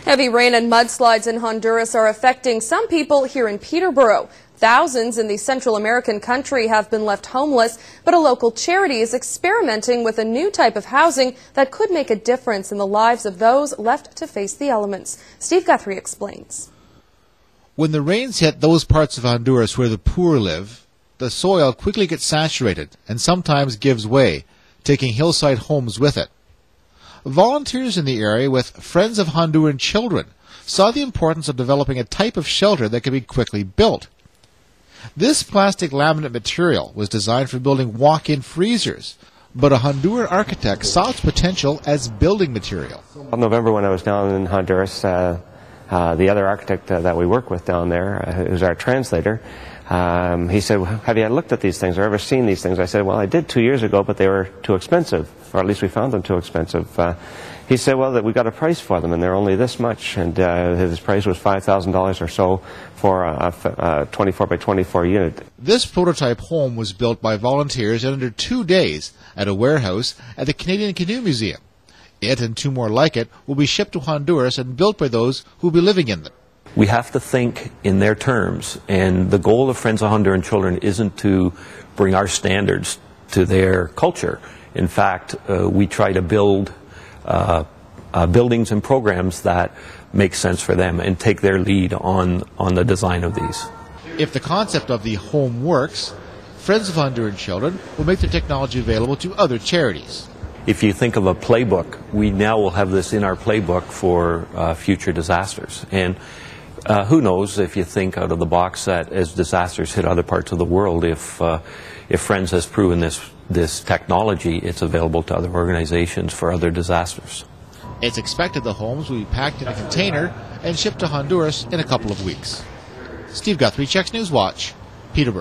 Heavy rain and mudslides in Honduras are affecting some people here in Peterborough. Thousands in the Central American country have been left homeless, but a local charity is experimenting with a new type of housing that could make a difference in the lives of those left to face the elements. Steve Guthrie explains. When the rains hit those parts of Honduras where the poor live, the soil quickly gets saturated and sometimes gives way, taking hillside homes with it. Volunteers in the area with Friends of Honduran Children saw the importance of developing a type of shelter that could be quickly built. This plastic laminate material was designed for building walk-in freezers, but a Honduran architect saw its potential as building material. In November, when I was down in Honduras, the other architect that we work with down there, who's our translator, he said, "Have you looked at these things or ever seen these things?" I said, "Well, I did 2 years ago, but they were too expensive, or at least we found them too expensive." He said, "Well, that we got a price for them, and they're only this much." And his price was $5,000 or so for a 24 by 24 unit. This prototype home was built by volunteers in under 2 days at a warehouse at the Canadian Canoe Museum. It and 2 more like it will be shipped to Honduras and built by those who will be living in them. We have to think in their terms, and the goal of Friends of Honduran Children isn't to bring our standards to their culture. In fact, we try to build buildings and programs that make sense for them and take their lead on the design of these. If the concept of the home works, Friends of Honduran Children will make the technology available to other charities. If you think of a playbook, we now will have this in our playbook for future disasters. And who knows, if you think out of the box, that as disasters hit other parts of the world, if Friends has proven this technology, it's available to other organizations for other disasters. It's expected the homes will be packed in a container and shipped to Honduras in a couple of weeks. Steve Guthrie, Checks News Watch, Peterborough.